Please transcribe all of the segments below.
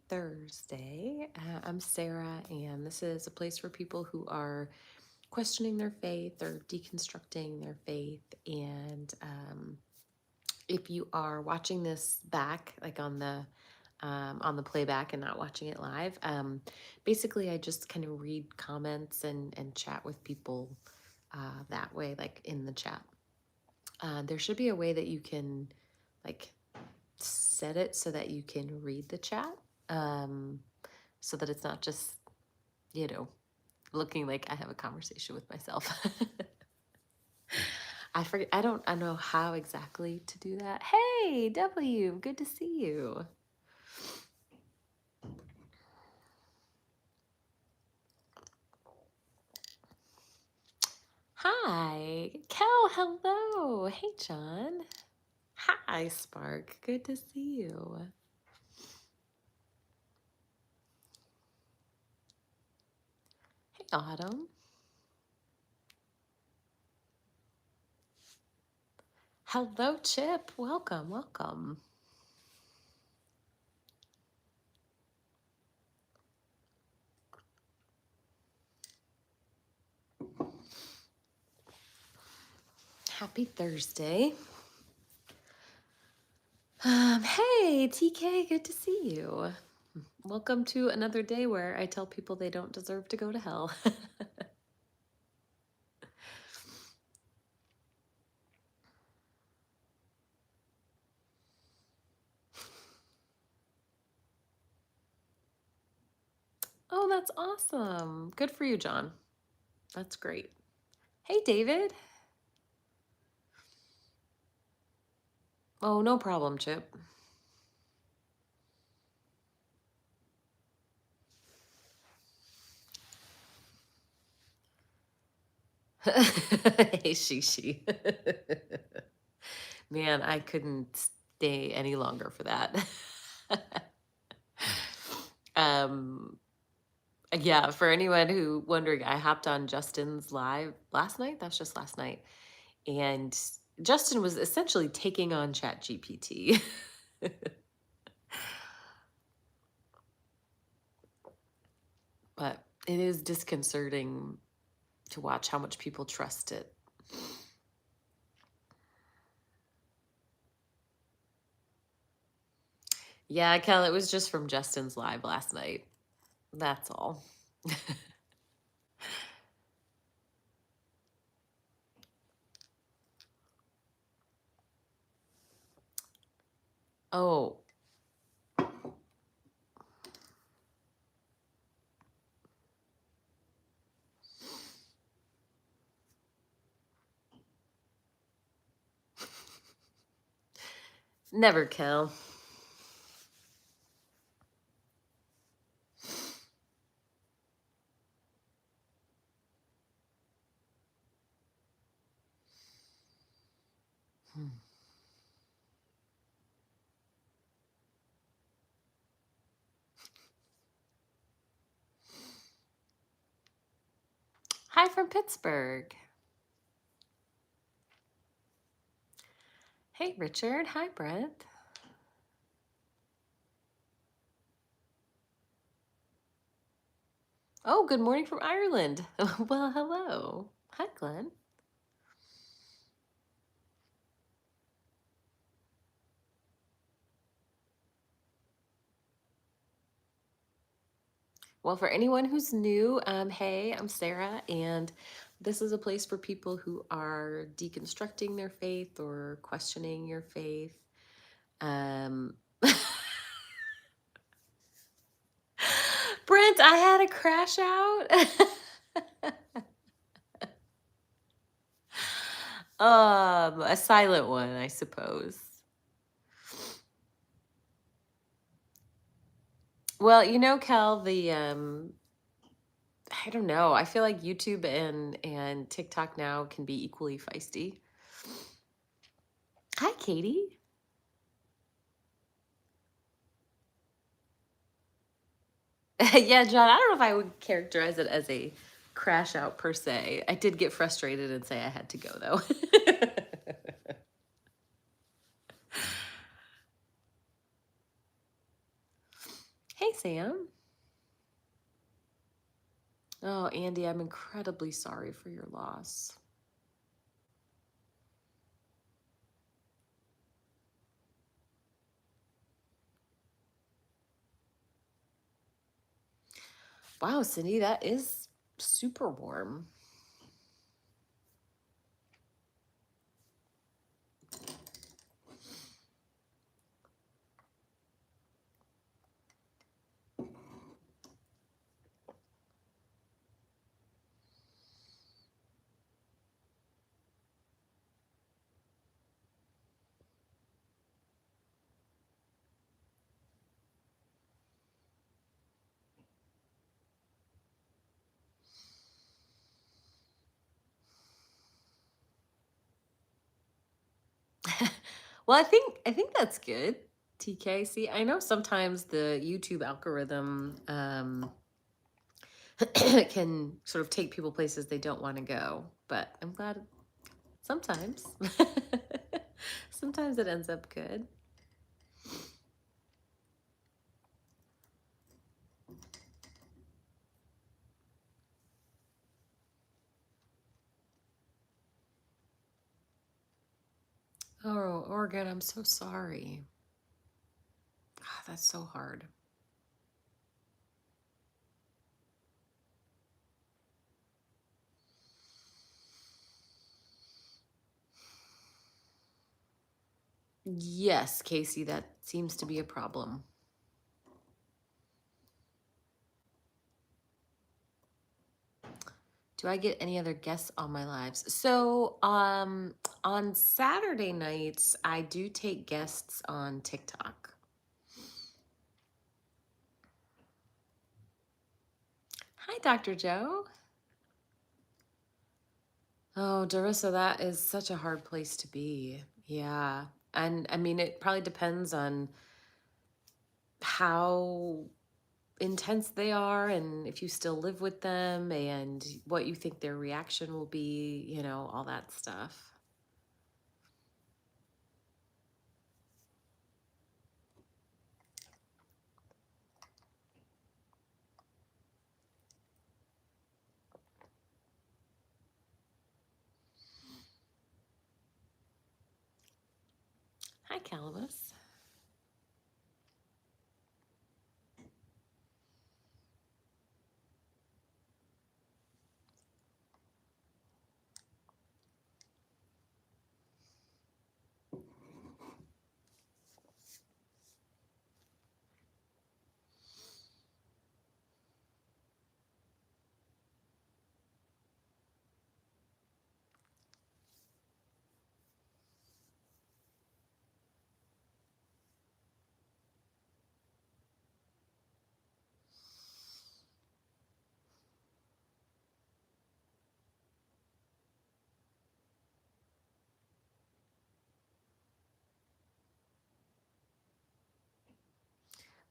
Thursday. I'm Sarah, and this is a place for people who are questioning their faith or deconstructing their faith. And if you are watching this back, like on the playback and not watching it live, basically I just kind of read comments and chat with people that way, like in the chat. There should be a way that you can like set it so that you can read the chat, um, so that it's not just, you know, looking like I have a conversation with myself. I forget, I know how exactly to do that. Hey, W, good to see you. Hi, Kel, hello. Hey, John. Hi, Spark, good to see you. Hey, Autumn. Hello, Chip. Welcome, welcome. Happy Thursday. Hey, TK, good to see you. Welcome to another day where I tell people they don't deserve to go to hell. Oh, that's awesome. Good for you, John. That's great. Hey, David. Oh, no problem, Chip. Hey, Shishi. Man, I couldn't stay any longer for that. um, yeah, for anyone who wondering, I hopped on Justin's live last night. That's just last night. And Justin was essentially taking on ChatGPT. But it is disconcerting to watch how much people trust it. Yeah, Kel, it was just from Justin's live last night. That's all. Oh, never, Kel. Hmm. Hi from Pittsburgh. Hey, Richard. Hi, Brent. Oh, good morning from Ireland. Well, hello. Hi, Glenn. Well, for anyone who's new, hey, I'm Sarah, and this is a place for people who are deconstructing their faith or questioning your faith. Um, Brent, I had a crash out. A silent one, I suppose. Well, Kel, I don't know. I feel like YouTube and TikTok now can be equally feisty. Hi, Katie. Yeah, John, I don't know if I would characterize it as a crash out per se. I did get frustrated and say I had to go though. Hey, Sam. Oh, Andy, I'm incredibly sorry for your loss. Wow, Cindy, that is super warm. Well, I think that's good, TK. See, I know sometimes the YouTube algorithm can sort of take people places they don't want to go, but I'm glad sometimes. Sometimes it ends up good. Oh, Oregon, I'm so sorry. Ah, that's so hard. Yes, Casey, that seems to be a problem. Do I get any other guests on my lives? So, on Saturday nights, I do take guests on TikTok. Hi, Dr. Joe. Oh, Darissa, that is such a hard place to be. Yeah. And I mean, it probably depends on how intense they are and if you still live with them and what you think their reaction will be, all that stuff. Hi, Calamus.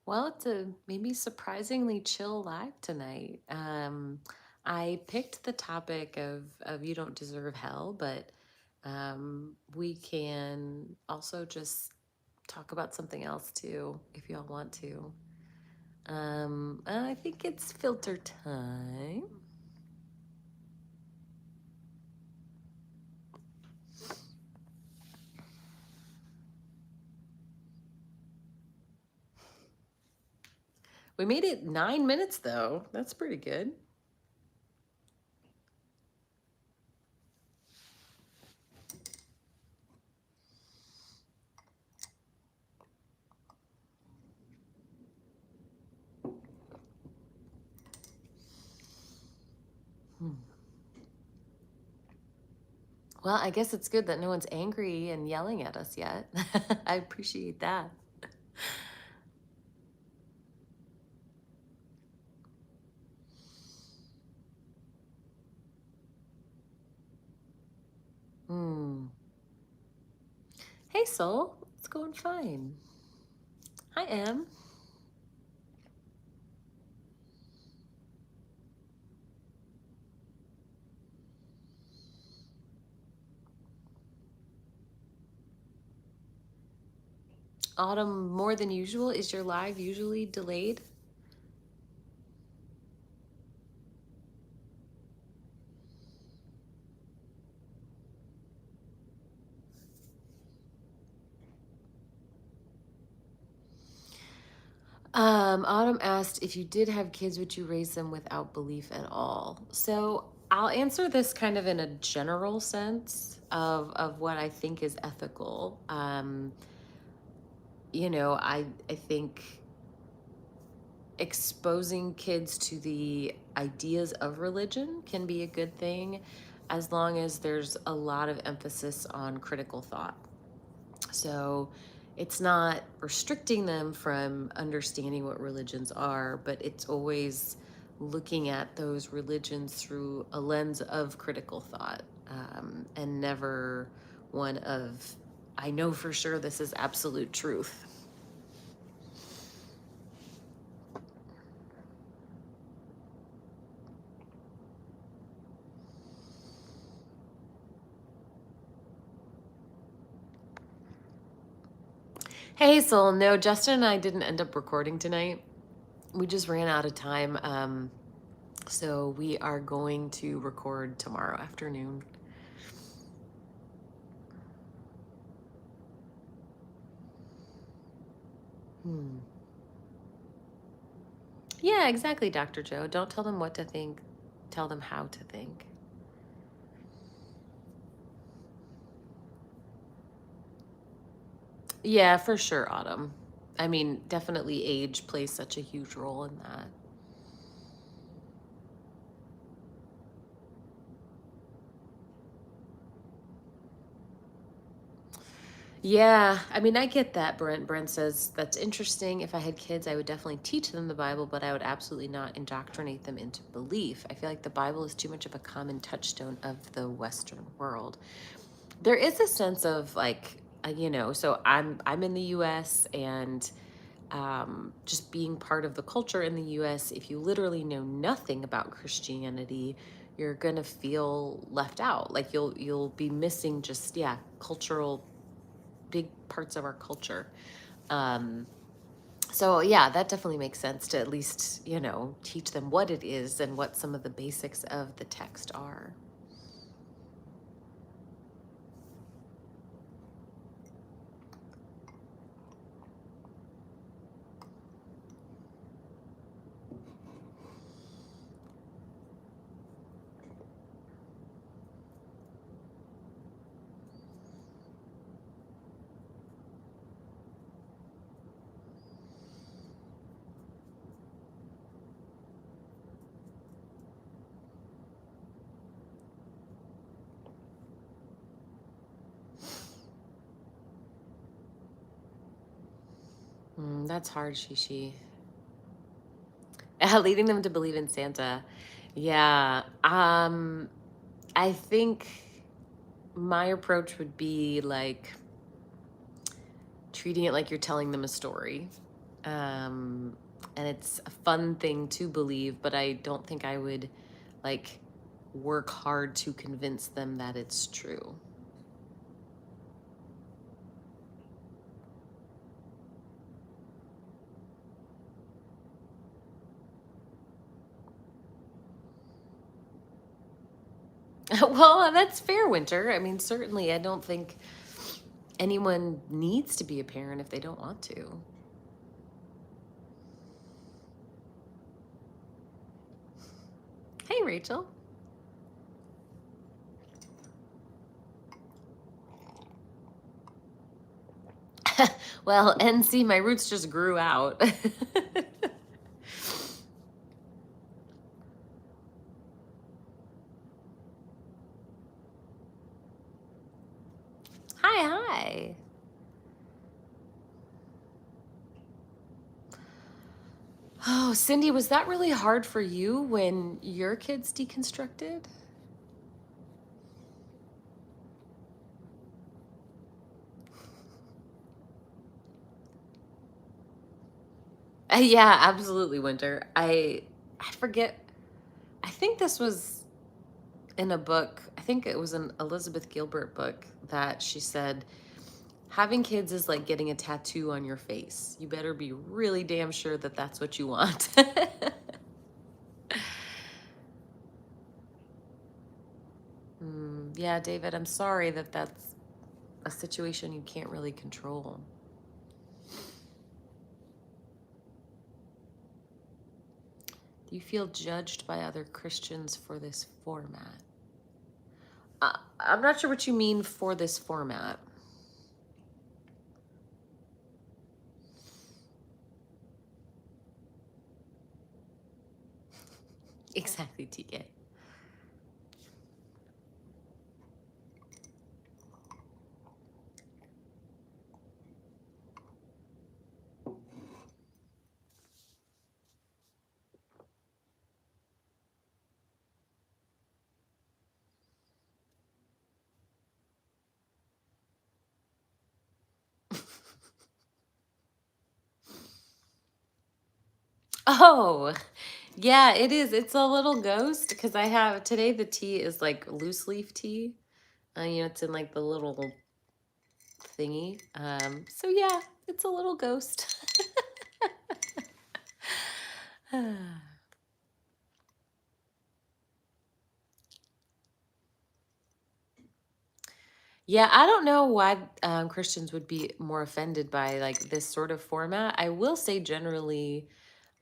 Well, it's a maybe surprisingly chill live tonight. I picked the topic of you don't deserve hell, but we can also just talk about something else too, if y'all want to. I think it's filter time. We made it 9 minutes though. That's pretty good. Hmm. Well, I guess it's good that no one's angry and yelling at us yet. I appreciate that. Hmm. Hey, Soul. It's going fine. Hi, Em. Autumn, more than usual. Is your live usually delayed? Autumn asked, if you did have kids, would you raise them without belief at all? So I'll answer this kind of in a general sense of what I think is ethical. I think exposing kids to the ideas of religion can be a good thing as long as there's a lot of emphasis on critical thought. So it's not restricting them from understanding what religions are, but it's always looking at those religions through a lens of critical thought, and never one of, I know for sure this is absolute truth. Hey, Soul. No, Justin and I didn't end up recording tonight. We just ran out of time. So we are going to record tomorrow afternoon. Yeah, exactly, Dr. Joe. Don't tell them what to think, tell them how to think. Yeah, for sure, Autumn. I mean, definitely age plays such a huge role in that. Yeah, I mean, I get that, Brent. Brent says, that's interesting. If I had kids, I would definitely teach them the Bible, but I would absolutely not indoctrinate them into belief. I feel like the Bible is too much of a common touchstone of the Western world. There is a sense of like, so I'm in the US, and just being part of the culture in the US, if you literally know nothing about Christianity, you're gonna feel left out. Like you'll be missing just, yeah, cultural, big parts of our culture. Um, so yeah, that definitely makes sense to at least, teach them what it is and what some of the basics of the text are. That's hard, Shishi. Leading them to believe in Santa. Yeah. I think my approach would be like treating it like you're telling them a story. And it's a fun thing to believe, but I don't think I would like work hard to convince them that it's true. Well, that's fair, Winter. I mean, certainly, I don't think anyone needs to be a parent if they don't want to. Hey, Rachel. Well, NC, my roots just grew out. Hi, hi. Oh, Cindy, was that really hard for you when your kids deconstructed? Yeah, absolutely, Winter. I forget. I think this was in a book. I think it was an Elizabeth Gilbert book that she said having kids is like getting a tattoo on your face. You better be really damn sure that that's what you want. Yeah, David, I'm sorry that that's a situation you can't really control. You feel judged by other Christians for this format. I'm not sure what you mean for this format. Exactly, TK. Oh, yeah, it is. It's a little ghost because I have today the tea is like loose leaf tea. It's in like the little thingy. So yeah, it's a little ghost. Yeah, I don't know why Christians would be more offended by like this sort of format. I will say generally,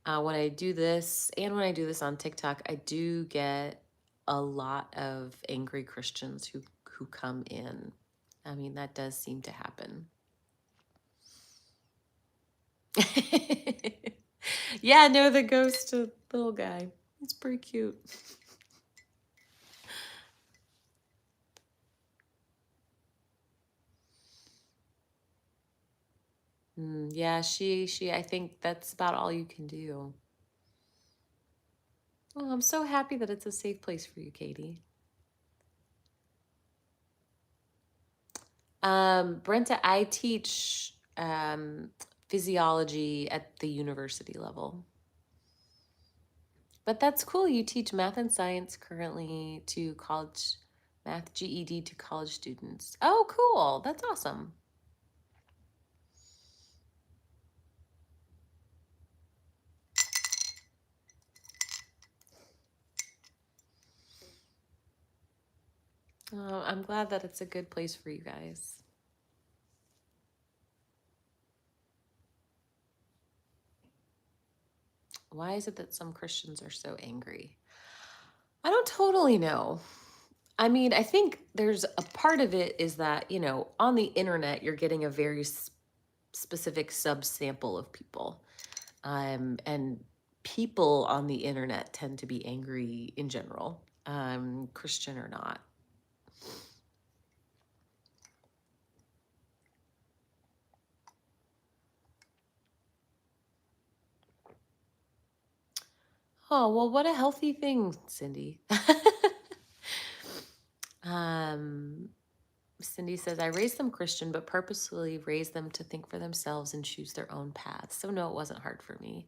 when I do this and when I do this on TikTok, I do get a lot of angry Christians who come in. I mean, that does seem to happen. Yeah, no, the ghost little guy. It's pretty cute. Yeah, I think that's about all you can do. Oh, I'm so happy that it's a safe place for you, Katie. Brenta, I teach physiology at the university level. But that's cool. You teach math and science currently to college, math GED to college students. Oh, cool. That's awesome. Oh, I'm glad that it's a good place for you guys. Why is it that some Christians are so angry? I don't totally know. I mean, I think there's a part of it is that, on the internet, you're getting a very specific subsample of people. And people on the internet tend to be angry in general, Christian or not. Oh, well, what a healthy thing, Cindy. um, Cindy says, I raised them Christian, but purposefully raised them to think for themselves and choose their own paths. So, no, it wasn't hard for me.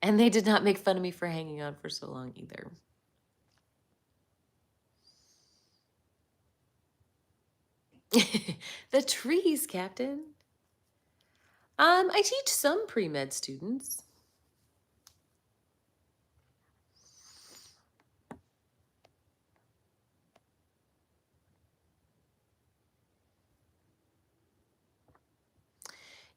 And they did not make fun of me for hanging on for so long either. The trees, Captain. I teach some pre-med students.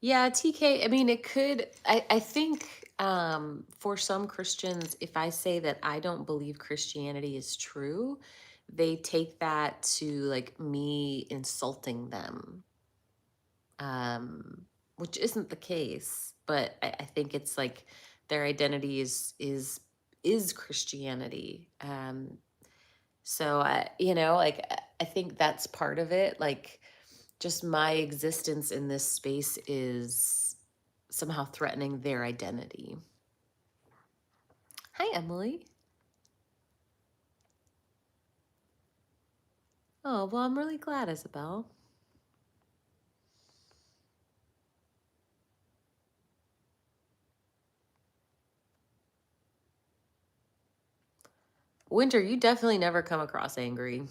Yeah, TK, I mean, it could, I think for some Christians, if I say that I don't believe Christianity is true, they take that to like me insulting them, which isn't the case. But I think it's like their identity is Christianity. So like I think that's part of it. Like just my existence in this space is somehow threatening their identity. Hi, Emily. Oh, well, I'm really glad, Isabel. Winter, you definitely never come across angry.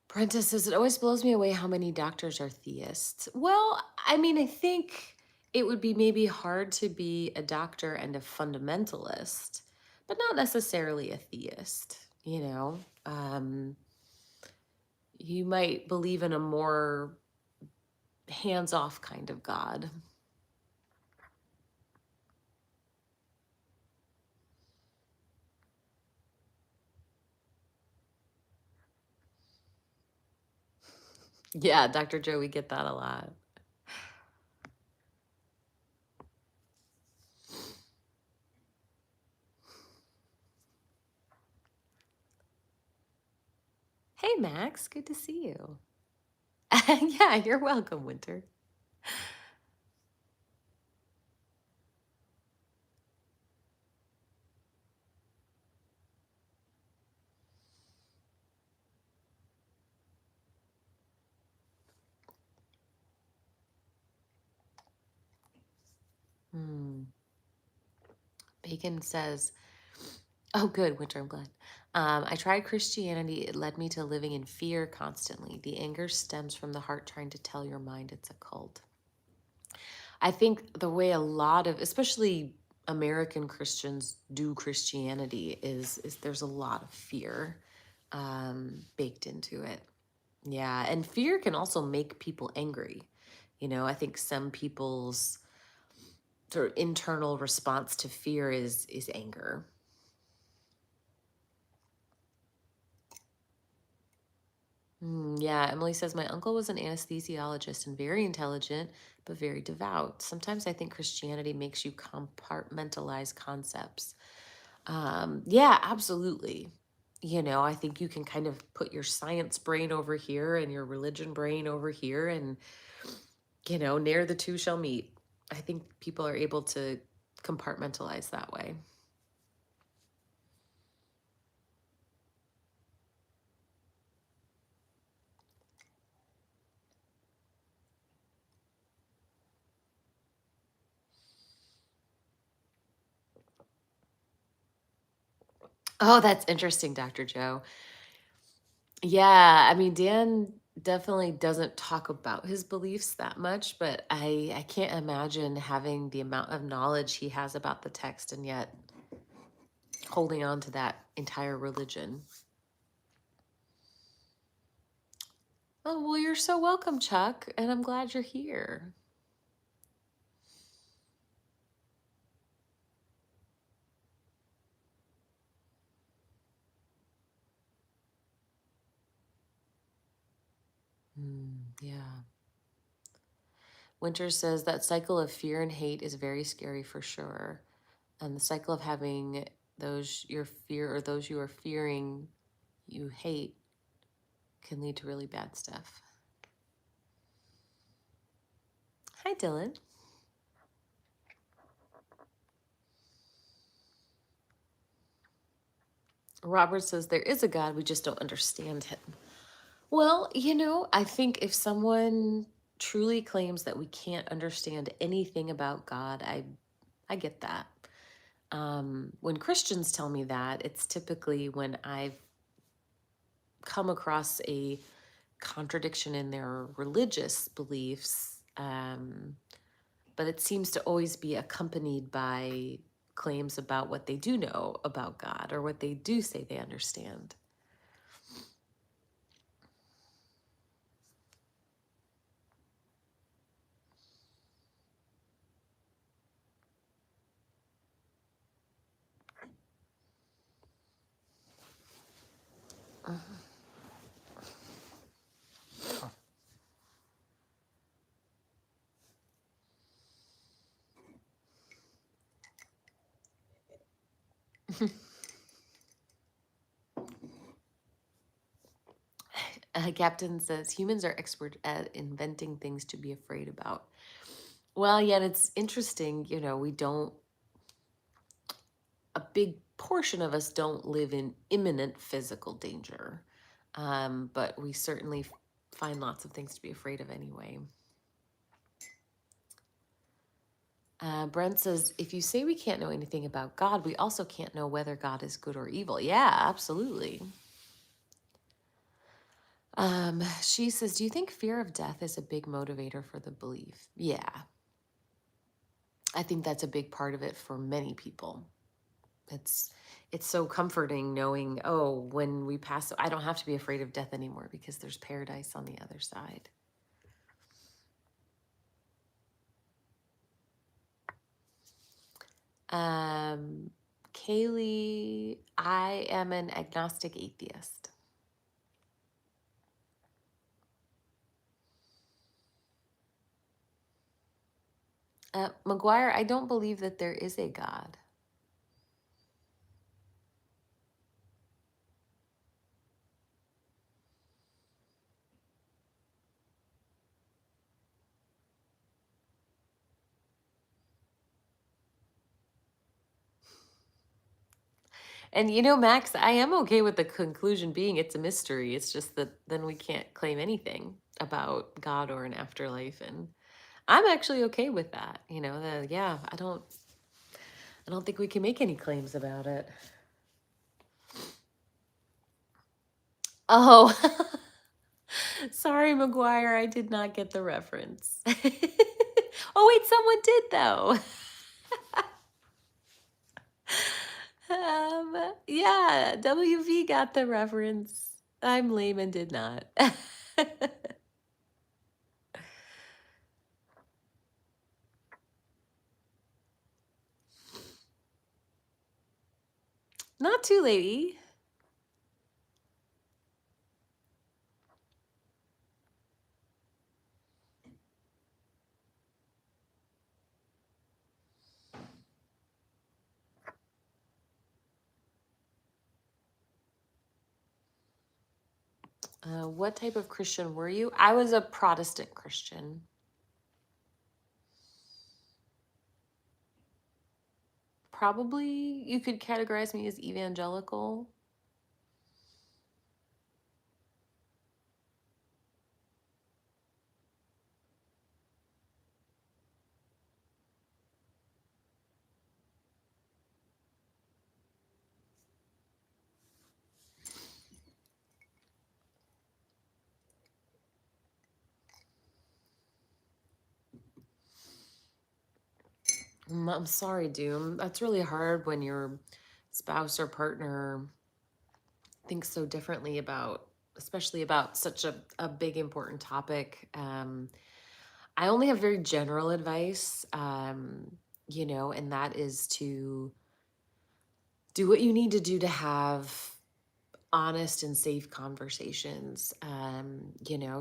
Brenta says, it always blows me away how many doctors are theists. Well, I mean, I think it would be maybe hard to be a doctor and a fundamentalist, but not necessarily a theist, You might believe in a more hands-off kind of God. Yeah, Dr. Joe, we get that a lot. Hey, Max, good to see you. Yeah, you're welcome, Winter. Hmm. Bacon says, oh, good, Winter, I'm glad. I tried Christianity. It led me to living in fear constantly. The anger stems from the heart trying to tell your mind it's a cult. I think the way a lot of, especially American Christians do Christianity is there's a lot of fear baked into it. Yeah, and fear can also make people angry. I think some people's sort of internal response to fear is anger. Yeah, Emily says my uncle was an anesthesiologist and very intelligent, but very devout. Sometimes I think Christianity makes you compartmentalize concepts. Yeah, absolutely. I think you can kind of put your science brain over here and your religion brain over here, and ne'er the two shall meet. I think people are able to compartmentalize that way. Oh, that's interesting, Dr. Joe. Yeah, I mean, Dan definitely doesn't talk about his beliefs that much, but I can't imagine having the amount of knowledge he has about the text and yet holding on to that entire religion. Oh, well, you're so welcome, Chuck, and I'm glad you're here. Yeah. Winter says that cycle of fear and hate is very scary for sure. And the cycle of having those your fear or those you are fearing you hate can lead to really bad stuff. Hi, Dylan. Robert says there is a God, we just don't understand him. Well, I think if someone truly claims that we can't understand anything about God, I get that. When Christians tell me that, it's typically when I've come across a contradiction in their religious beliefs, but it seems to always be accompanied by claims about what they do know about God or what they do say they understand. Captain says humans are expert at inventing things to be afraid about. Well, yet it's interesting, we don't, a big portion of us don't live in imminent physical danger, but we certainly find lots of things to be afraid of anyway. Brent says, if you say we can't know anything about God, we also can't know whether God is good or evil. Yeah, absolutely. She says, do you think fear of death is a big motivator for the belief? Yeah, I think that's a big part of it for many people. It's it's so comforting knowing, oh, when we pass, I don't have to be afraid of death anymore because there's paradise on the other side. Um, Kaylee, I am an agnostic atheist. McGuire, I don't believe that there is a God. And Max, I am okay with the conclusion being it's a mystery. It's just that then we can't claim anything about God or an afterlife. And I'm actually okay with that. Yeah, I don't think we can make any claims about it. Oh, sorry, McGuire, I did not get the reference. Oh, wait, someone did though. Yeah, WV got the reference. I'm lame and did not. Not too late. What type of Christian were you? I was a Protestant Christian. Probably you could categorize me as evangelical. I'm sorry, Doom. That's really hard when your spouse or partner thinks so differently about, especially about such a big, important topic. I only have very general advice, and that is to do what you need to do to have honest and safe conversations.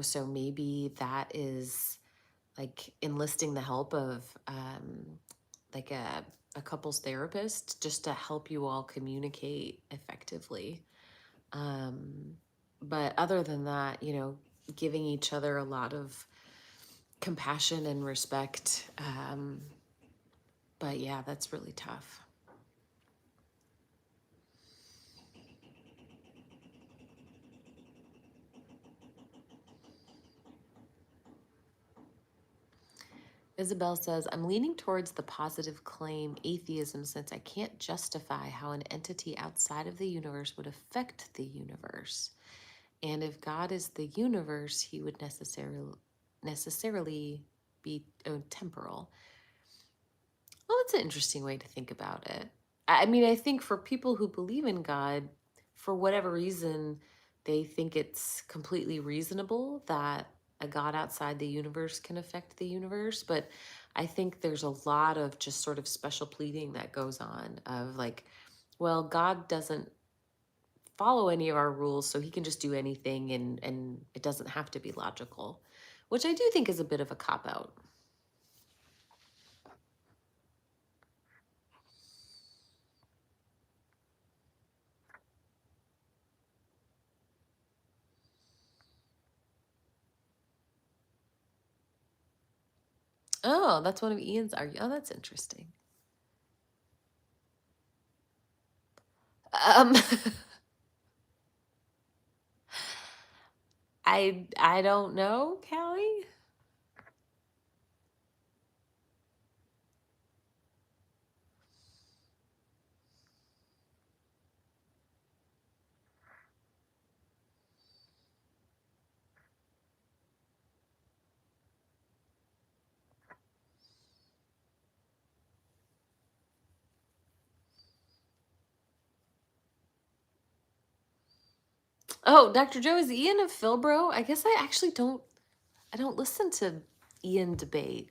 So maybe that is like enlisting the help of like a couples therapist just to help you all communicate effectively. Um, but other than that, giving each other a lot of compassion and respect. But yeah, that's really tough. Isabel says, I'm leaning towards the positive claim atheism since I can't justify how an entity outside of the universe would affect the universe. And if God is the universe, he would necessarily be temporal. Well, that's an interesting way to think about it. I mean, I think for people who believe in God, for whatever reason, they think it's completely reasonable that a God outside the universe can affect the universe. But I think there's a lot of just sort of special pleading that goes on of like, well, God doesn't follow any of our rules, so he can just do anything and it doesn't have to be logical, which I do think is a bit of a cop out. Oh, that's one of Ian's arguments. Oh, that's interesting. Um, I don't know, Callie. Oh, Dr. Joe, is Ian a Philbro? I guess I actually I don't listen to Ian debate.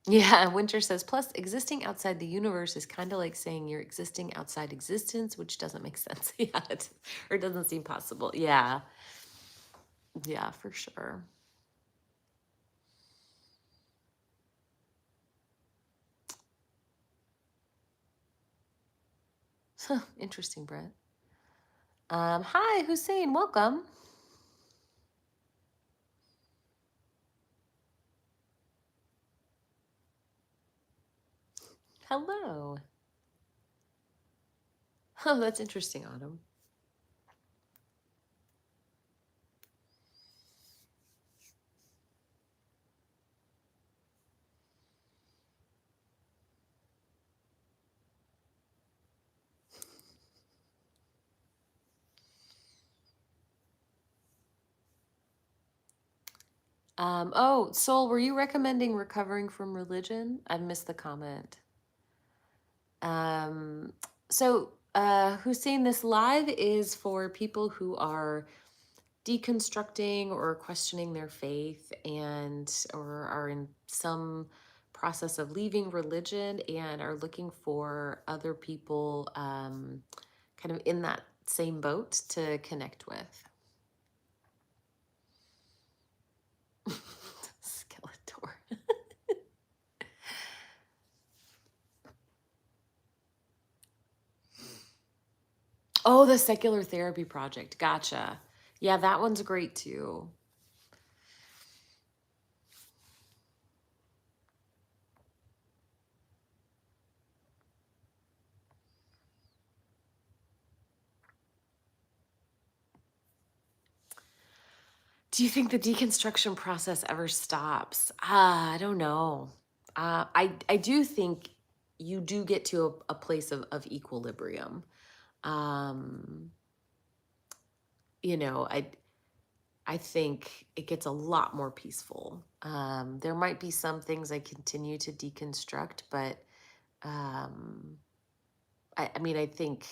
Yeah, Winter says, plus existing outside the universe is kind of like saying you're existing outside existence, which doesn't make sense. Yeah, or it doesn't seem possible. Yeah, yeah, for sure. Huh, interesting, Brett. Hi, Hussein, welcome. Hello. Oh, that's interesting, Autumn. Oh, Soul, were you recommending recovering from religion? I missed the comment. Um, Hussein, this live is for people who are deconstructing or questioning their faith and or are in some process of leaving religion and are looking for other people kind of in that same boat to connect with. Skeletor. Oh, the Secular Therapy Project. Gotcha. Yeah, that one's great too. Do you think the deconstruction process ever stops? I don't know. I do think you do get to a place of equilibrium. Um, you know, I think it gets a lot more peaceful. There might be some things I continue to deconstruct, but um, I mean, I think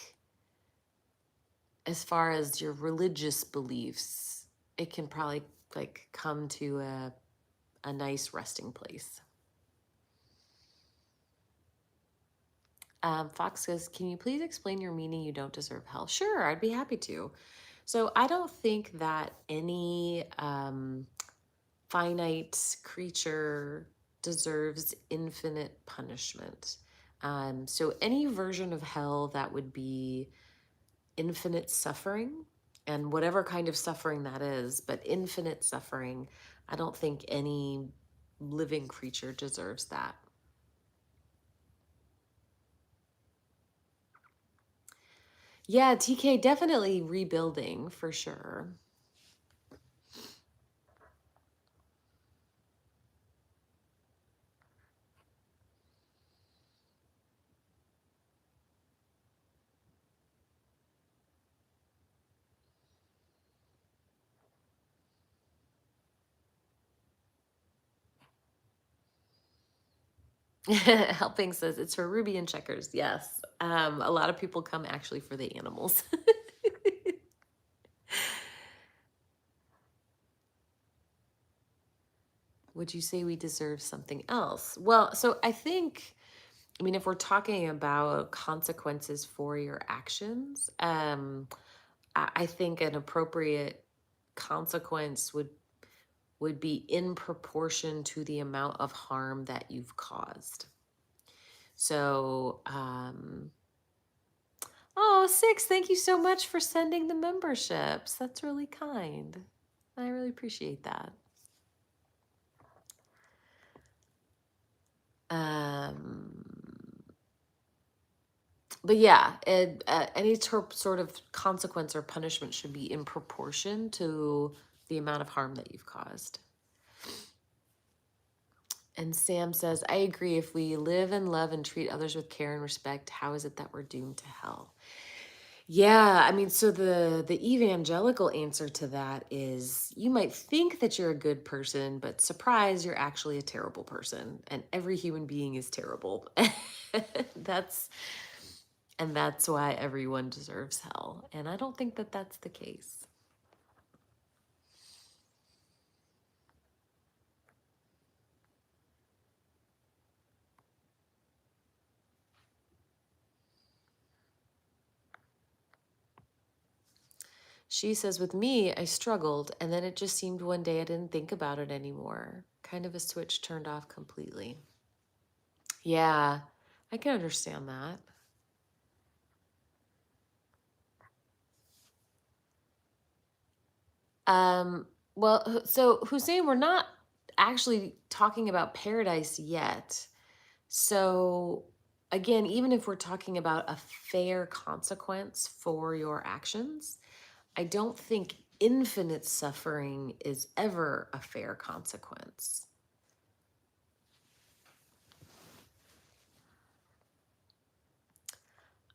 as far as your religious beliefs, it can probably like come to a nice resting place. Fox says, can you please explain your meaning you don't deserve hell? Sure, I'd be happy to. So I don't think that any finite creature deserves infinite punishment. So any version of hell that would be infinite suffering, and whatever kind of suffering that is, but infinite suffering, I don't think any living creature deserves that. Yeah, TK, definitely rebuilding for sure. Helping says it's for Ruby and Checkers. Yes. A lot of people come actually for the animals. Would you say we deserve something else? Well, so I think, I mean, if we're talking about consequences for your actions, I think an appropriate consequence would be in proportion to the amount of harm that you've caused. So, oh, Six, thank you so much for sending the memberships. That's really kind. I really appreciate that. Um, but yeah, any sort of consequence or punishment should be in proportion to the amount of harm that you've caused. And Sam says, I agree. If we live and love and treat others with care and respect, how is it that we're doomed to hell? Yeah, I mean, so the evangelical answer to that is you might think that you're a good person, but surprise, you're actually a terrible person, and every human being is terrible. That's And that's why everyone deserves hell. And I don't think that that's the case. She says, with me, I struggled, and then it just seemed one day I didn't think about it anymore. Kind of a switch turned off completely. Yeah, I can understand that. Well, so Hussein, we're not actually talking about paradise yet. So, again, even if we're talking about a fair consequence for your actions, I don't think infinite suffering is ever a fair consequence.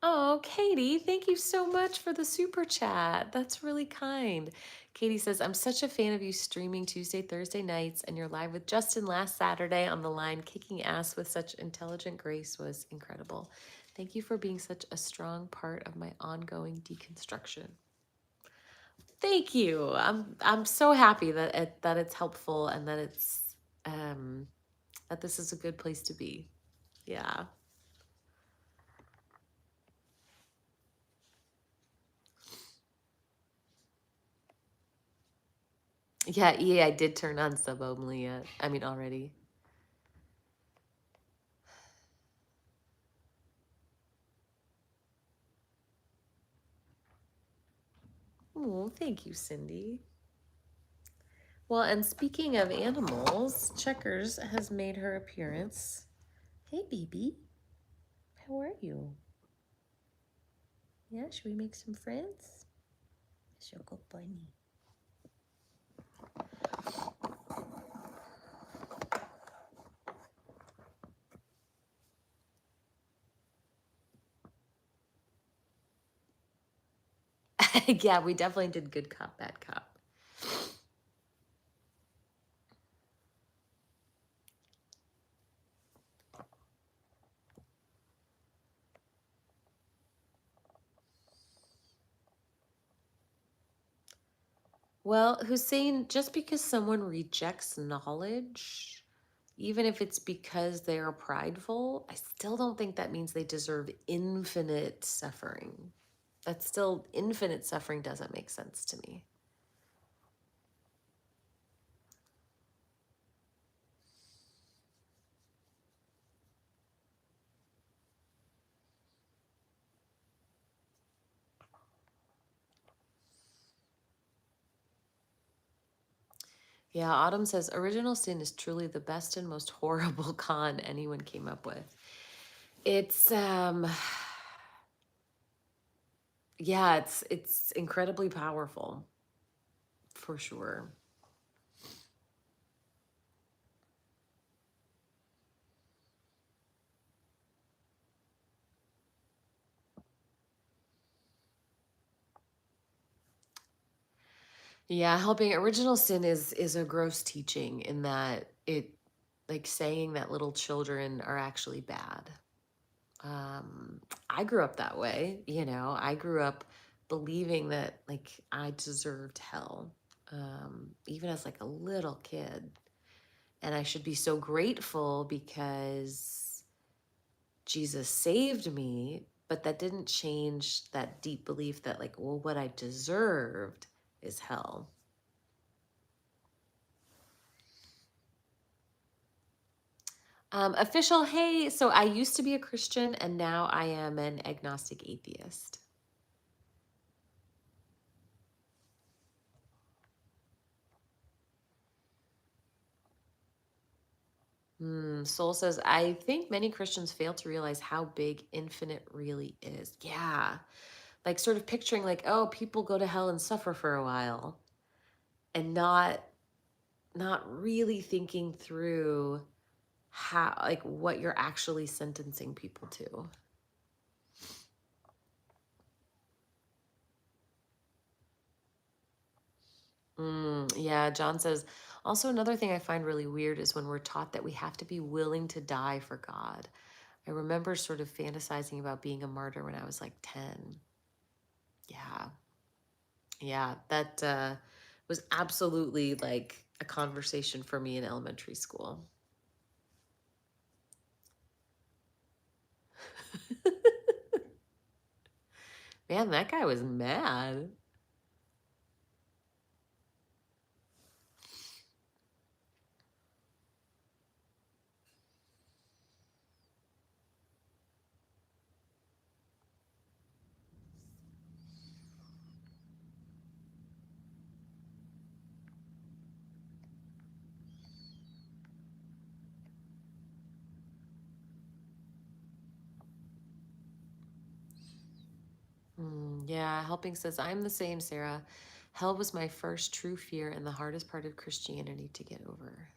Oh, Katie, thank you so much for the super chat. That's really kind. Katie says, I'm such a fan of you streaming Tuesday, Thursday nights, and your live with Justin last Saturday on the line, kicking ass with such intelligent grace was incredible. Thank you for being such a strong part of my ongoing deconstruction. Thank you. I'm so happy that it's helpful and that it's that this is a good place to be. Yeah. Yeah, I did turn on sub only yet. I mean already. Oh, thank you, Cindy. Well, and speaking of animals, Checkers has made her appearance. Hey, baby. How are you? Yeah, should we make some friends? Sugar bunny. Yeah, we definitely did good cop, bad cop. Well, Hussein, just because someone rejects knowledge, even if it's because they are prideful, I still don't think that means they deserve infinite suffering. That's still infinite suffering doesn't make sense to me. Yeah, Autumn says original sin is truly the best and most horrible con anyone came up with. It's yeah, it's incredibly powerful for sure. Yeah, helping original sin is a gross teaching in that it like saying that little children are actually bad. I grew up that way, I grew up believing that like I deserved hell, even as like a little kid. And I should be so grateful because Jesus saved me, but that didn't change that deep belief that like, well, what I deserved is hell. Official, hey, so I used to be a Christian and now I am an agnostic atheist. Soul says, I think many Christians fail to realize how big infinite really is. Yeah. Like sort of picturing like, oh, people go to hell and suffer for a while and not really thinking through how like what you're actually sentencing people to. Yeah, John says, also another thing I find really weird is when we're taught that we have to be willing to die for God. I remember sort of fantasizing about being a martyr when I was like 10. Yeah. Yeah. That was absolutely like a conversation for me in elementary school. Man, that guy was mad. Yeah, Helping says, I'm the same, Sarah. Hell was my first true fear and the hardest part of Christianity to get over.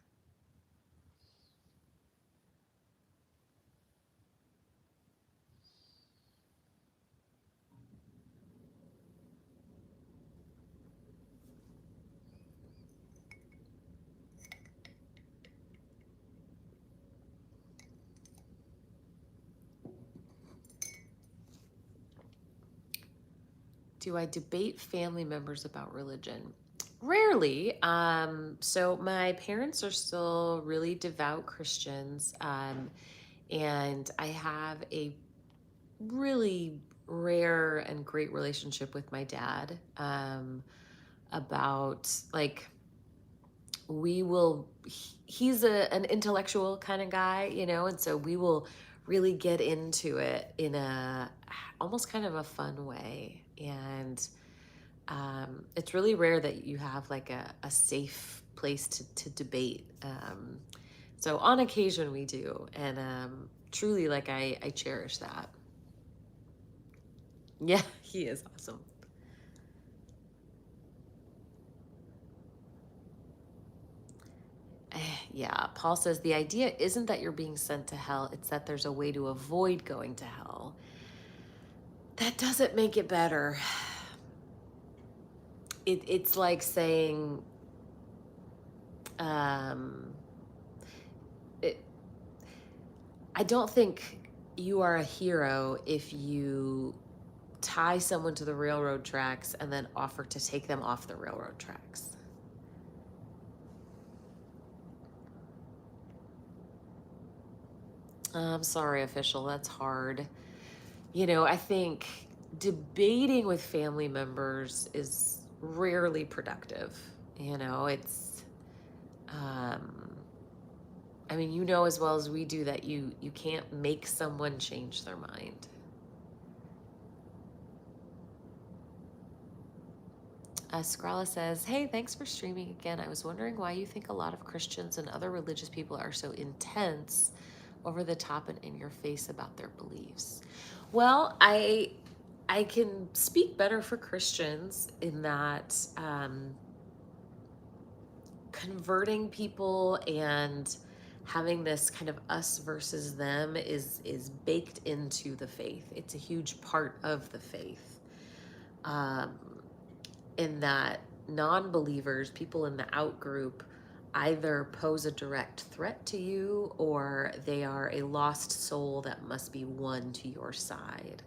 Do I debate family members about religion? Rarely. So my parents are still really devout Christians, and I have a really rare and great relationship with my dad. About like we will he's an intellectual kind of guy, and so we will really get into it in a almost kind of a fun way. And it's really rare that you have like a safe place to debate. So on occasion we do, and truly, like, I cherish that. Yeah, he is awesome. Yeah, Paul says the idea isn't that you're being sent to hell, it's that there's a way to avoid going to hell. That doesn't make it better. It's like saying, um, it, I don't think you are a hero if you tie someone to the railroad tracks and then offer to take them off the railroad tracks. I'm sorry, official, that's hard. I think debating with family members is rarely productive. It's, um, I mean, as well as we do that you can't make someone change their mind. Scralla says, hey, thanks for streaming again. I was wondering why you think a lot of Christians and other religious people are so intense, over the top, and in your face about their beliefs. Well, I can speak better for Christians in that converting people and having this kind of us versus them is baked into the faith. It's a huge part of the faith. Um, in that non-believers, people in the out group, either pose a direct threat to you or they are a lost soul that must be won to your side.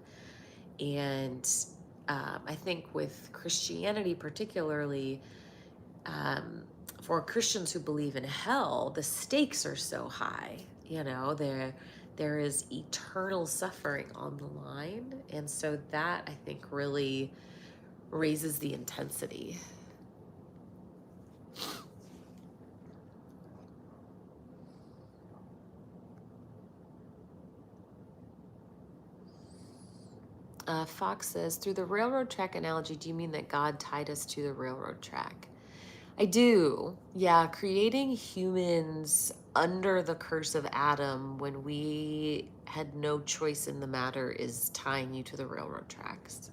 And I think with Christianity particularly, um, for Christians who believe in hell, the stakes are so high. There is eternal suffering on the line, and so that, I think, really raises the intensity. Fox says, through the railroad track analogy, do you mean that God tied us to the railroad track? I do. Yeah, creating humans under the curse of Adam when we had no choice in the matter is tying you to the railroad tracks.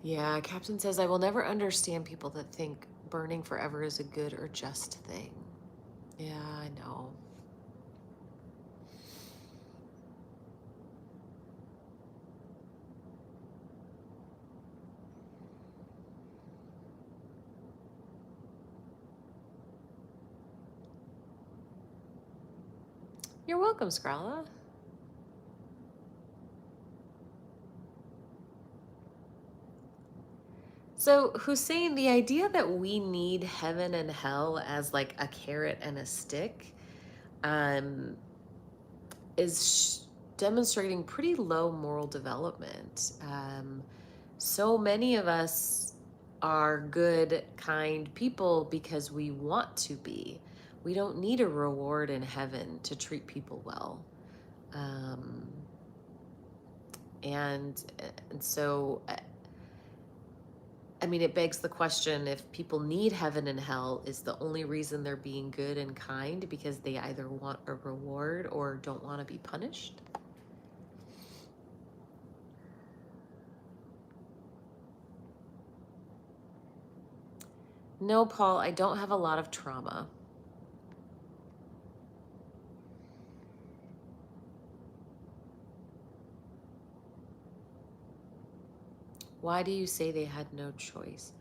Yeah, Captain says, I will never understand people that think burning forever is a good or just thing. Yeah, I know. You're welcome, Scralla. So, Hussein, the idea that we need heaven and hell as like a carrot and a stick um, is demonstrating pretty low moral development. So many of us are good, kind people because we want to be. We don't need a reward in heaven to treat people well. Um, and so I mean, it begs the question, if people need heaven and hell, is the only reason they're being good and kind because they either want a reward or don't want to be punished? No, Paul, I don't have a lot of trauma. Why do you say they had no choice?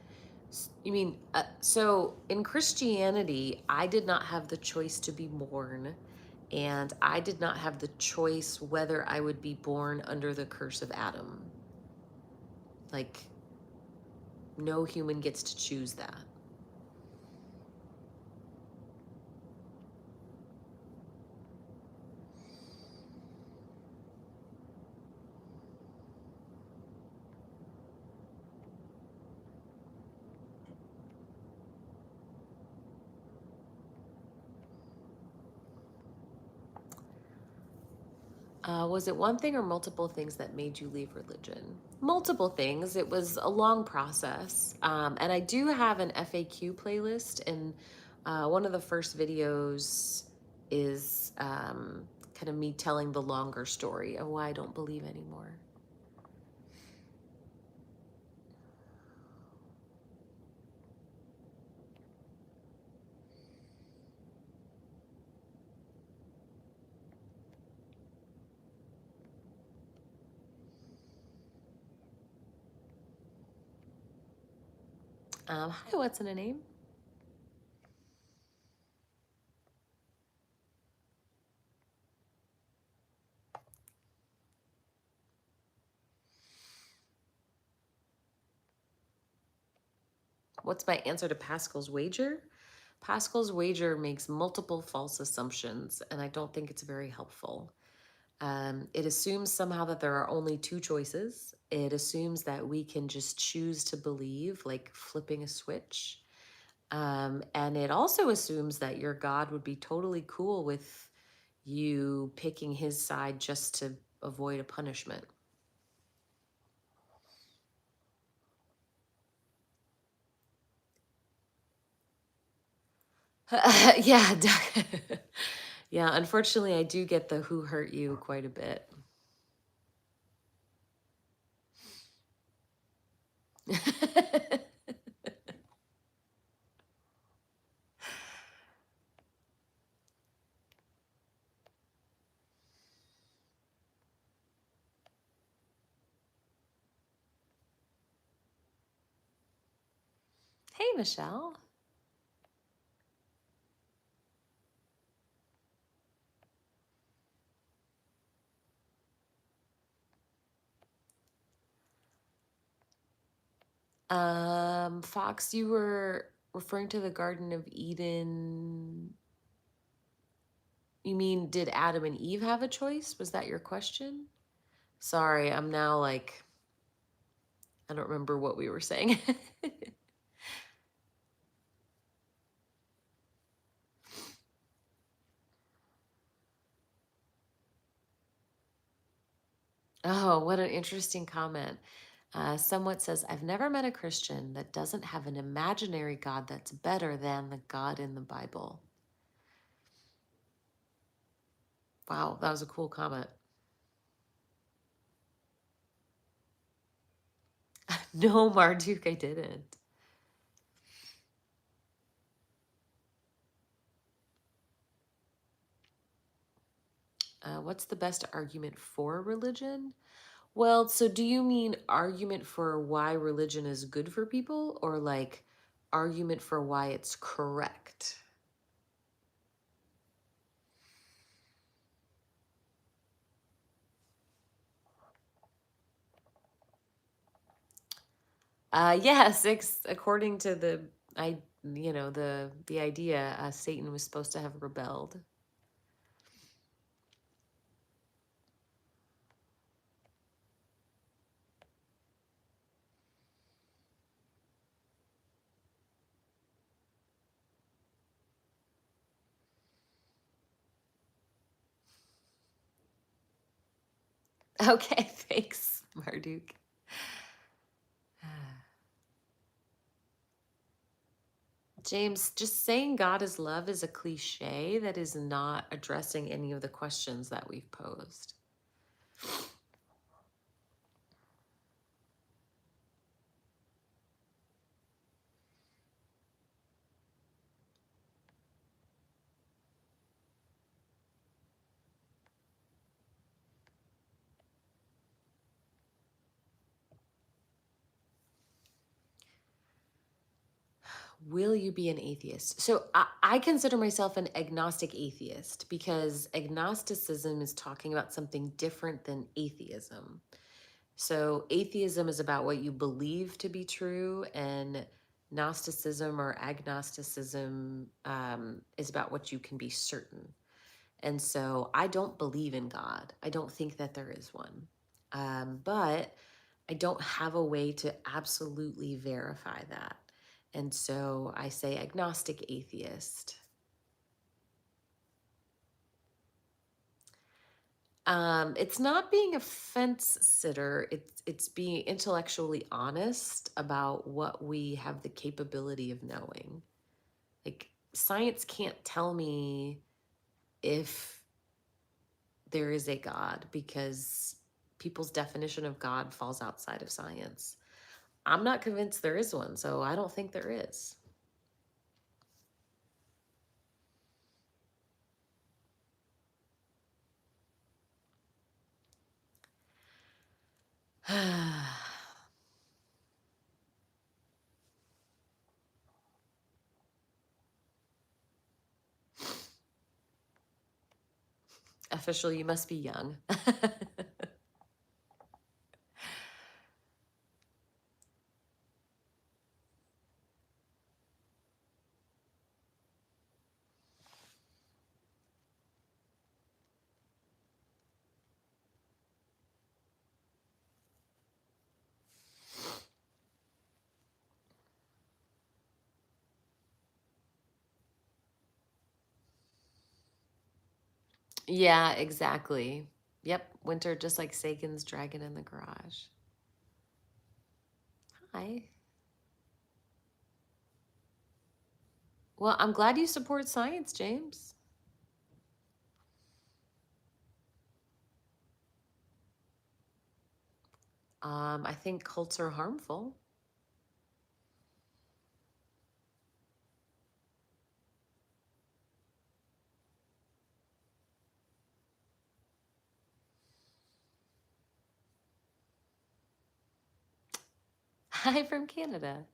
You mean, so in Christianity, I did not have the choice to be born, and I did not have the choice whether I would be born under the curse of Adam. Like, no human gets to choose that. Was it one thing or multiple things that made you leave religion? Multiple things. It was a long process. And I do have an FAQ playlist, and one of the first videos is kind of me telling the longer story of why I don't believe anymore. Hi, what's in a name? What's my answer to Pascal's wager? Pascal's wager makes multiple false assumptions, and I don't think it's very helpful. It assumes somehow that there are only two choices. It assumes that we can just choose to believe, like flipping a switch. And it also assumes that your God would be totally cool with you picking his side just to avoid a punishment. Yeah, yeah. Unfortunately, I do get the "who hurt you" quite a bit. Hey, Michelle. Fox, you were referring to the Garden of Eden. You mean, did Adam and Eve have a choice? Was that your question? Sorry, I'm now like, I don't remember what we were saying. Oh, what an interesting comment. Somewhat says, I've never met a Christian that doesn't have an imaginary God that's better than the God in the Bible. Wow, that was a cool comment. No, Marduk, I didn't. What's the best argument for religion? Well, so do you mean argument for why religion is good for people, or like argument for why it's correct? Yes, according to the idea, Satan was supposed to have rebelled. Okay, thanks, Marduk. James, just saying God is love is a cliche that is not addressing any of the questions that we've posed. Will you be an atheist? So I consider myself an agnostic atheist because agnosticism is talking about something different than atheism. So atheism is about what you believe to be true, and Gnosticism or agnosticism is about what you can be certain. And so I don't believe in God. I don't think that there is one. But I don't have a way to absolutely verify that. And so I say agnostic atheist. It's not being a fence sitter. It's being intellectually honest about what we have the capability of knowing. Like science can't tell me if there is a God because people's definition of God falls outside of science. I'm not convinced there is one, so I don't think there is. Official, you must be young. Yeah, exactly. Yep, winter just like Sagan's dragon in the garage. Hi. Well, I'm glad you support science, James. I think cults are harmful. Hi from Canada.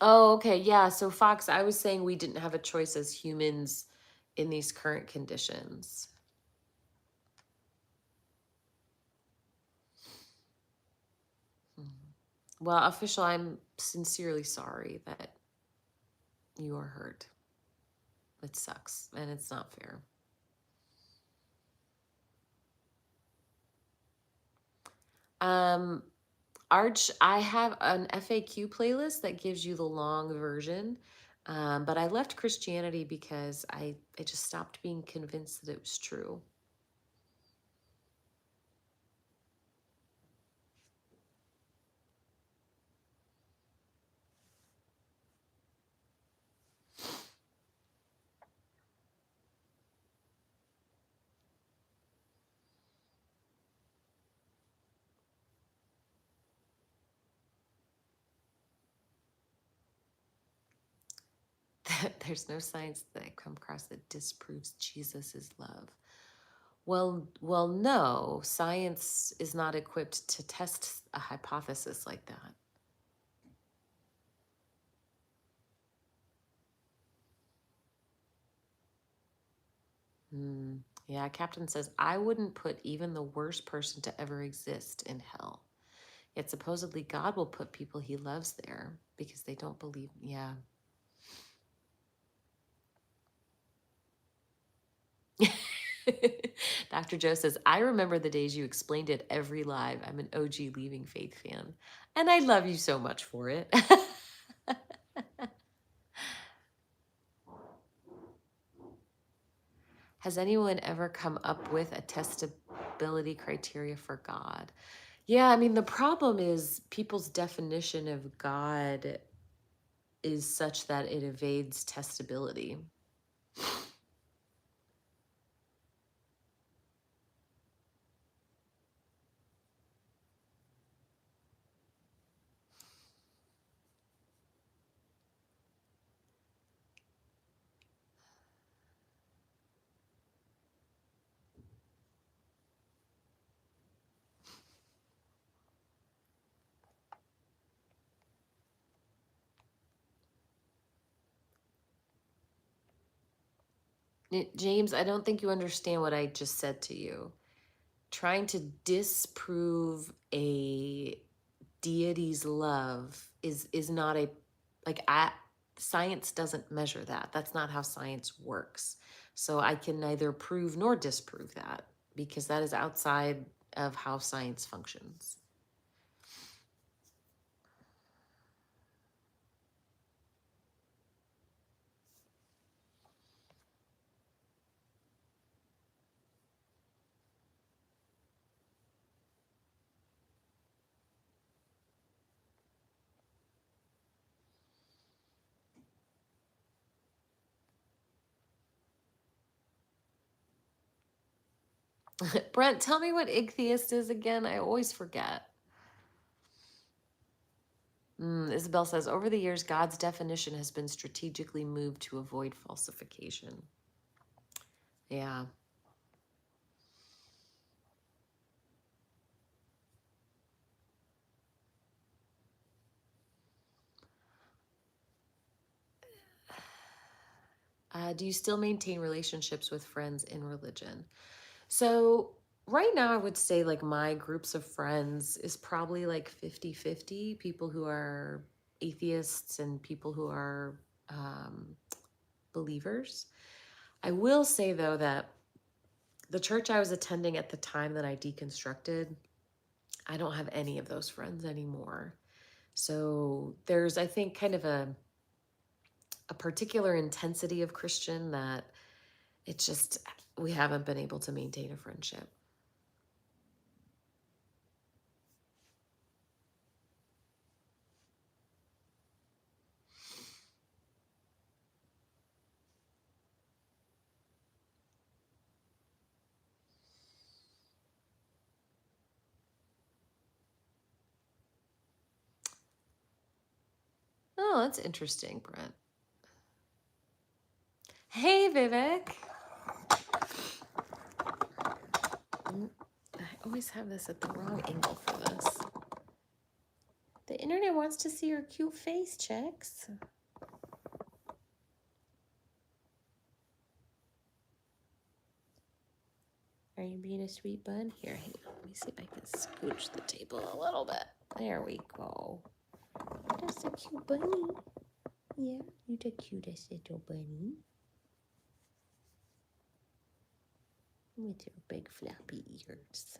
Oh, okay. Yeah. So, Fox, I was saying we didn't have a choice as humans in these current conditions. Hmm. Well, official, I'm sincerely sorry that you are hurt. It sucks and it's not fair. Um, Arch, I have an FAQ playlist that gives you the long version. But I left Christianity because I just stopped being convinced that it was true. There's no science that I come across that disproves Jesus is love. Well, no, science is not equipped to test a hypothesis like that. Hmm. Yeah, Captain says, I wouldn't put even the worst person to ever exist in hell. Yet supposedly God will put people he loves there because they don't believe. Yeah. Dr. Joe says, I remember the days you explained it every live. I'm an OG Leaving Faith fan. And I love you so much for it. Has anyone ever come up with a testability criteria for God? Yeah, I mean, the problem is people's definition of God is such that it evades testability. James, I don't think you understand what I just said to you. Trying to disprove a deity's love is not a like I science doesn't measure that. That's not how science works. So I can neither prove nor disprove that because that is outside of how science functions. Brent, tell me what ichtheist is again. I always forget. Isabel says, over the years, God's definition has been strategically moved to avoid falsification. Yeah. Do you still maintain relationships with friends in religion? So, right now, I would say like my groups of friends is probably like 50-50 people who are atheists and people who are believers. I will say, though, that the church I was attending at the time that I deconstructed, I don't have any of those friends anymore. So, there's, I think, kind of a particular intensity of Christian that it's just, we haven't been able to maintain a friendship. Oh, that's interesting, Brent. Hey, Vivek. I always have this at the wrong angle for this. The internet wants to see your cute face, Chicks. Are you being a sweet bun? Here, hang on. Let me see if I can scooch the table a little bit. There we go. That's a cute bunny. Yeah, you the cutest little bunny. With your big flappy ears.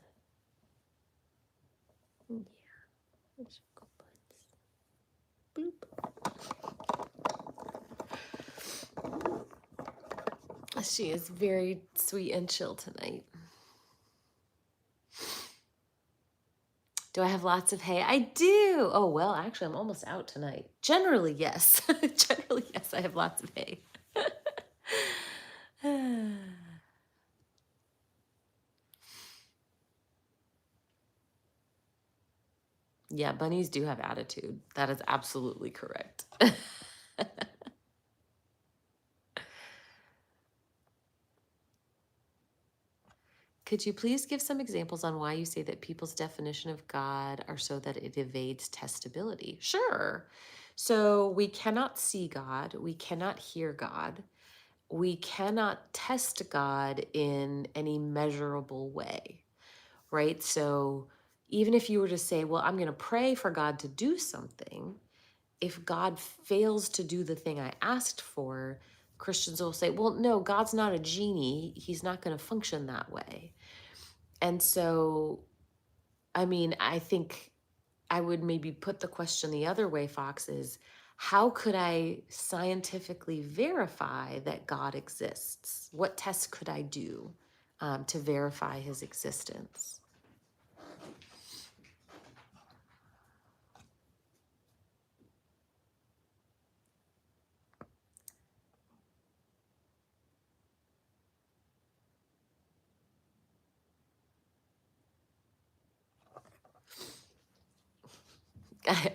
Yeah, there's your good buns. Bloop. She is very sweet and chill tonight. Do I have lots of hay? I do. Oh, well, actually, I'm almost out tonight. Generally, yes. Generally, yes, I have lots of hay. Yeah, bunnies do have attitude. That is absolutely correct. Could you please give some examples on why you say that people's definition of God are so that it evades testability? Sure. So we cannot see God, we cannot hear God. we cannot test God in any measurable way, right? So even if you were to say, well, I'm going to pray for God to do something, if God fails to do the thing I asked for, Christians will say, well, no, God's not a genie. He's not going to function that way. And so, I mean, I think I would maybe put the question the other way, Fox, is how could I scientifically verify that God exists? What tests could I do to verify his existence?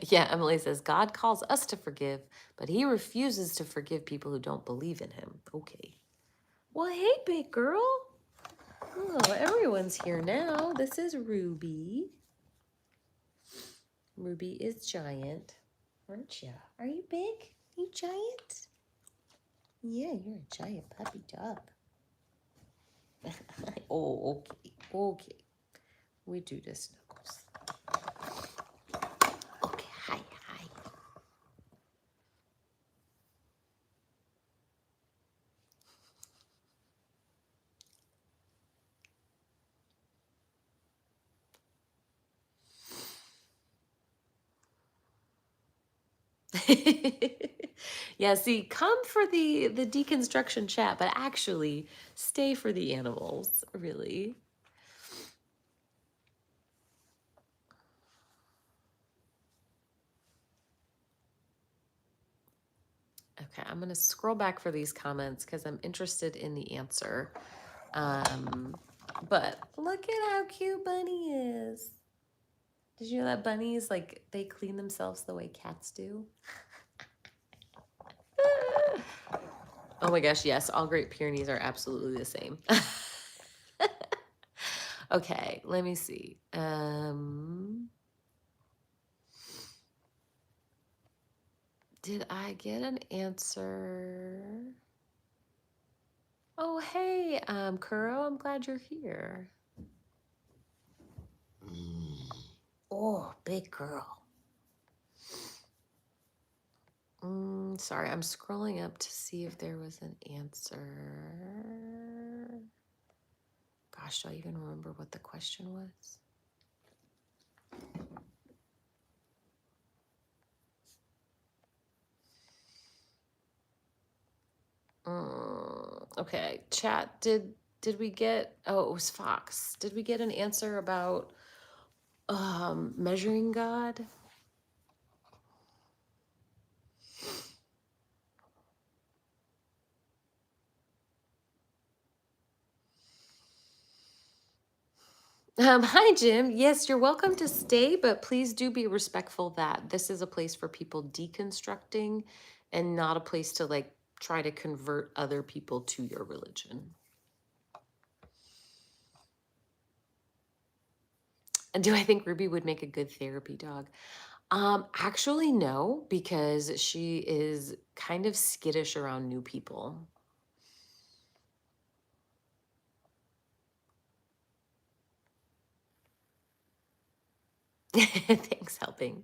Yeah, Emily says, God calls us to forgive, but he refuses to forgive people who don't believe in him. Okay. Well, hey, big girl. Oh, everyone's here now. This is Ruby. Ruby is giant, aren't you? Are you big? Are you giant? Yeah, you're a giant puppy dog. Oh, okay. Okay. We do this, Snuggles. Okay, hi, hi. Yeah, see, come for the deconstruction chat, but actually stay for the animals, really. Okay, I'm gonna scroll back for these comments because I'm interested in the answer. But look at how cute Bunny is. Did you know that bunnies, like, they clean themselves the way cats do? Oh my gosh, yes, all Great Pyrenees are absolutely the same. Okay, let me see. Did I get an answer? Oh, hey, Kuro, I'm glad you're here. Oh, big girl. Sorry, I'm scrolling up to see if there was an answer. Gosh, do I even remember what the question was? Okay, chat, did we get, oh, it was Fox. Did we get an answer about measuring God? Hi, Jim. Yes, you're welcome to stay, but please do be respectful that this is a place for people deconstructing and not a place to like try to convert other people to your religion. And do I think Ruby would make a good therapy dog? Actually, no, because she is kind of skittish around new people. Thanks, helping.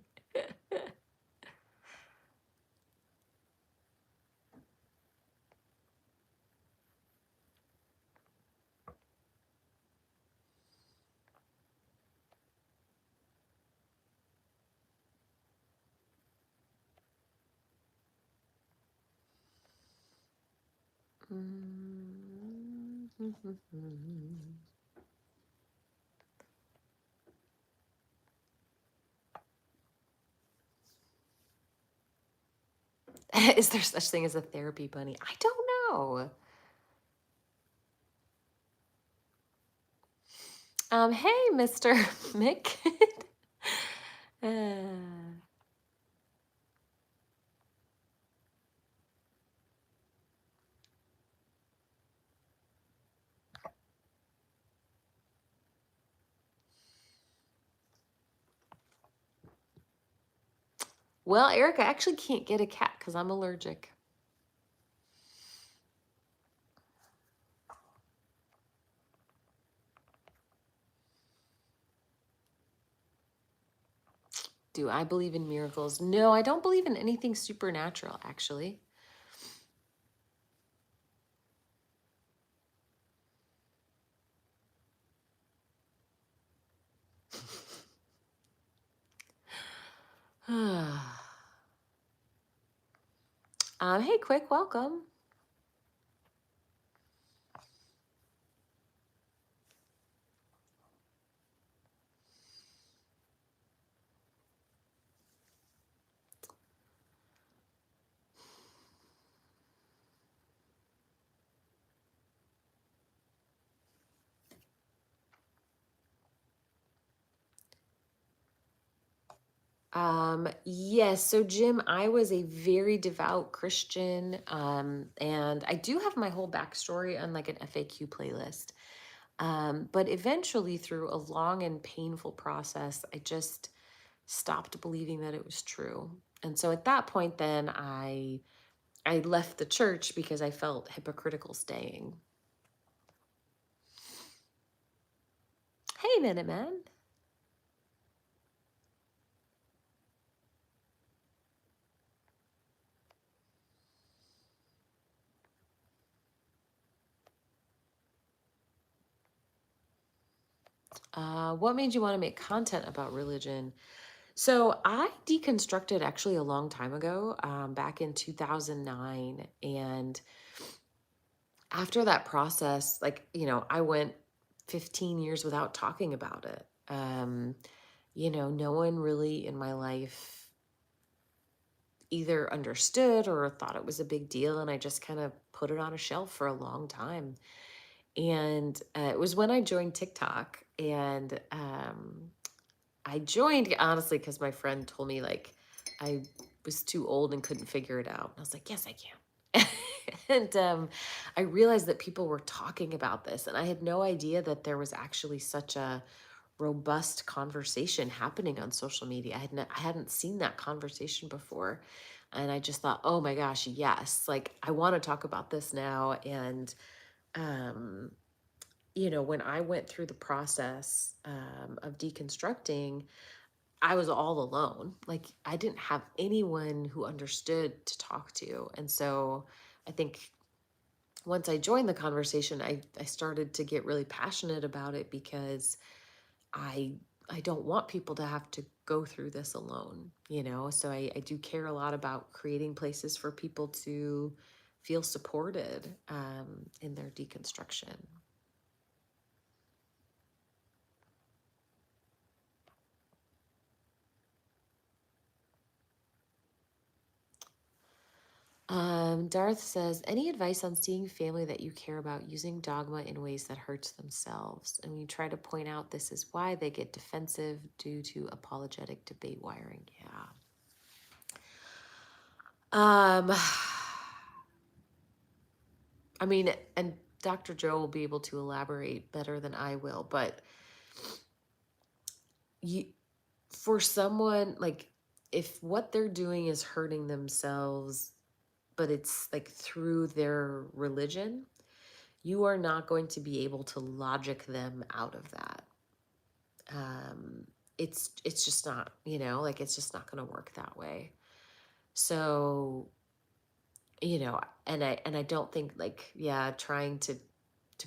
Is there such thing as a therapy bunny? I don't know. Hey, Mr. Mick. uh, well, Eric, I actually can't get a cat because I'm allergic. Do I believe in miracles? No, I don't believe in anything supernatural, actually. Hey, Quick, welcome. Yes. So Jim, I was a very devout Christian. And I do have my whole backstory on like an FAQ playlist. But eventually through a long and painful process, I just stopped believing that it was true. And so at that point, then I left the church because I felt hypocritical staying. Hey, Minuteman. What made you want to make content about religion? So I deconstructed actually a long time ago, back in 2009. And after that process, like, I went 15 years without talking about it. No one really in my life either understood or thought it was a big deal. And I just kind of put it on a shelf for a long time. And it was when I joined TikTok. And I joined honestly because my friend told me like I was too old and couldn't figure it out. And I was like, yes, I can. And I realized that people were talking about this, and I had no idea that there was actually such a robust conversation happening on social media. I hadn't seen that conversation before, and I just thought, oh my gosh, yes, like I want to talk about this now. And um, when I went through the process of deconstructing, I was all alone. Like I didn't have anyone who understood to talk to. And so I think once I joined the conversation, I started to get really passionate about it because I I don't want people to have to go through this alone. So I do care a lot about creating places for people to feel supported in their deconstruction. Darth says, any advice on seeing family that you care about using dogma in ways that hurts themselves? And we try to point out this is why they get defensive due to apologetic debate wiring. Yeah. Um, I mean, and Dr. Joe will be able to elaborate better than I will, but you, for someone like if what they're doing is hurting themselves, but it's like through their religion, you are not going to be able to logic them out of that. Um, it's just not, like it's just not going to work that way. So, and I don't think like, yeah, trying to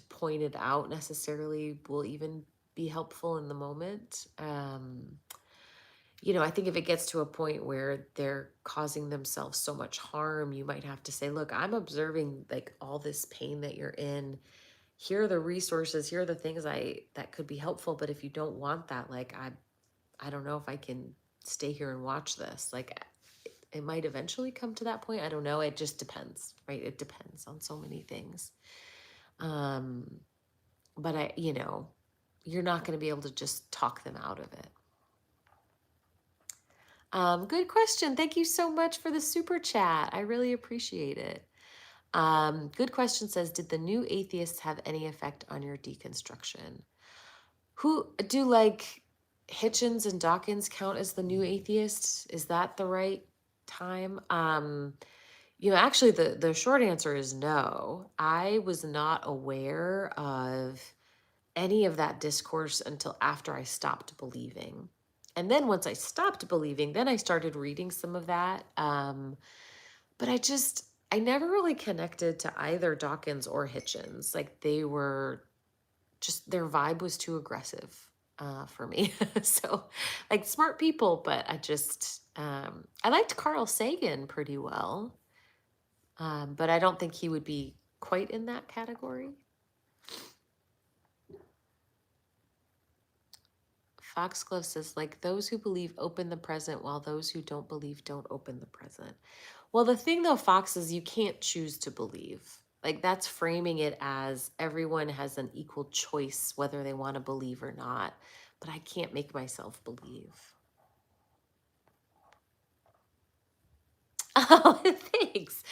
point it out necessarily will even be helpful in the moment. I think if it gets to a point where they're causing themselves so much harm, you might have to say, look, I'm observing like all this pain that you're in. Here are the resources, here are the things that could be helpful. But if you don't want that, like I don't know if I can stay here and watch this. Like it might eventually come to that point. I don't know. It just depends, right? It depends on so many things. Um, but you're not going to be able to just talk them out of it. Good question. Thank you so much for the super chat. I really appreciate it. Good question says, did the new atheists have any effect on your deconstruction? Who do like Hitchens and Dawkins count as the new atheists? Is that the right time? Actually the short answer is no. I was not aware of any of that discourse until after I stopped believing. And then once I stopped believing, then I started reading some of that. But I never really connected to either Dawkins or Hitchens. Like they were just, their vibe was too aggressive for me. So, like smart people, but I liked Carl Sagan pretty well. But I don't think he would be quite in that category. Foxglove says, like those who believe open the present, while those who don't believe don't open the present. Well, the thing though, Fox, is you can't choose to believe. Like that's framing it as everyone has an equal choice whether they want to believe or not. But I can't make myself believe. Oh, thanks.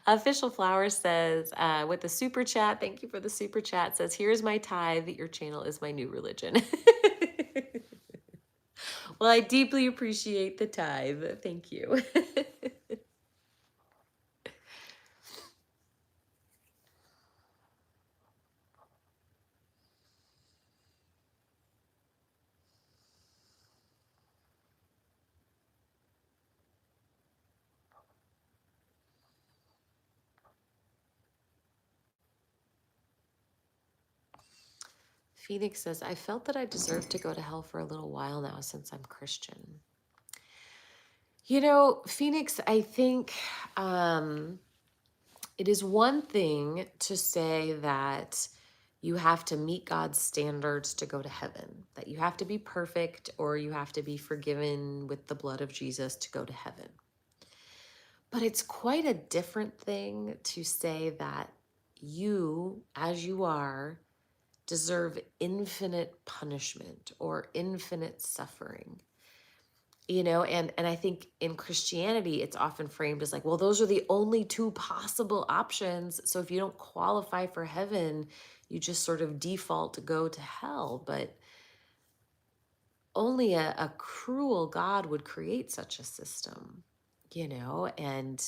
Official Flower says, with the super chat, thank you for the super chat, says, here's my tithe. Your channel is my new religion. Well, I deeply appreciate the tithe. Thank you. Phoenix says, I felt that I deserved to go to hell for a little while now since I'm Christian. You know, Phoenix, I think it is one thing to say that you have to meet God's standards to go to heaven, that you have to be perfect or you have to be forgiven with the blood of Jesus to go to heaven. But it's quite a different thing to say that you, as you are, deserve infinite punishment or infinite suffering. You know, and I think in Christianity it's often framed as like, well, those are the only two possible options, so if you don't qualify for heaven, you just sort of default to go to hell. But only a cruel God would create such a system, you know. And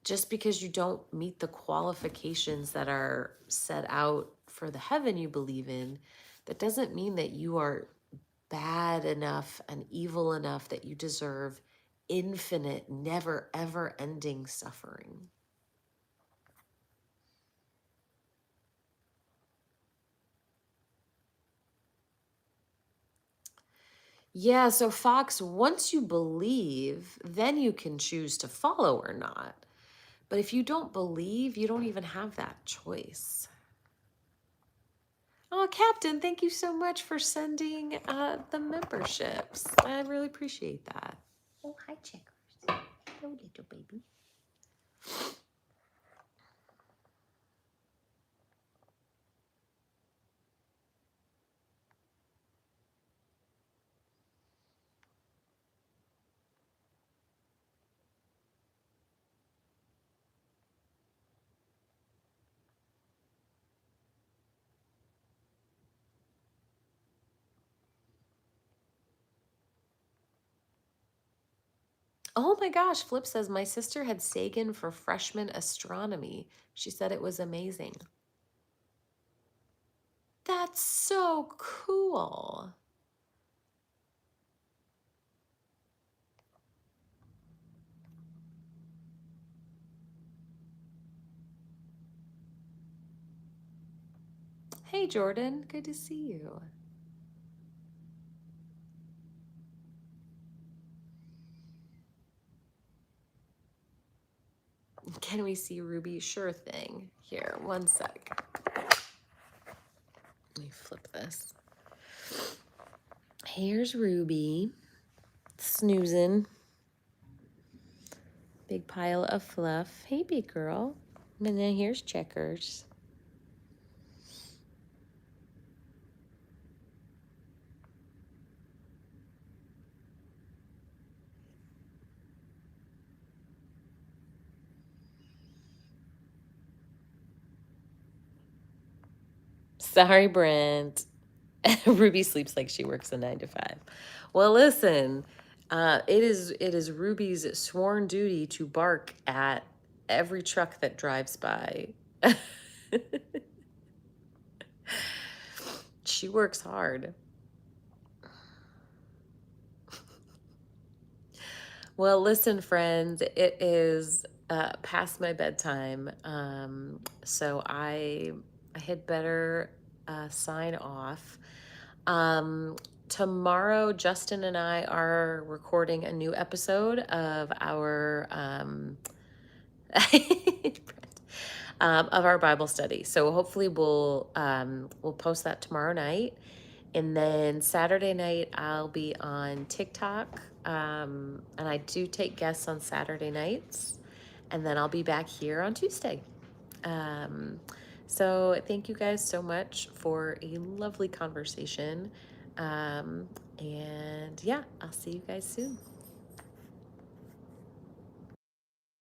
just because you don't meet the qualifications that are set out for the heaven you believe in, that doesn't mean that you are bad enough and evil enough that you deserve infinite, never, ever ending suffering. Yeah, so Fox, once you believe, then you can choose to follow or not. But if you don't believe, you don't even have that choice. Oh, Captain, thank you so much for sending the memberships. I really appreciate that. Oh, hi, Checkers. Hello, little baby. Oh my gosh, Flip says, my sister had Sagan for freshman astronomy. She said it was amazing. That's so cool. Hey, Jordan, good to see you. Can we see Ruby? Sure thing. Here, one sec. Let me flip this. Here's Ruby, snoozing. Big pile of fluff. Hey, big girl. And then here's Checkers. Sorry, Brent. Ruby sleeps like she works a 9 to 5. Well, listen, it is Ruby's sworn duty to bark at every truck that drives by. She works hard. Well, listen, friends, it is past my bedtime, so I had better sign off. Um, Tomorrow, Justin and I are recording a new episode of our of our Bible study. So hopefully we'll post that tomorrow night. And then Saturday night, I'll be on TikTok. And I do take guests on Saturday nights. And then I'll be back here on Tuesday. Um, so thank you guys so much for a lovely conversation. And yeah, I'll see you guys soon.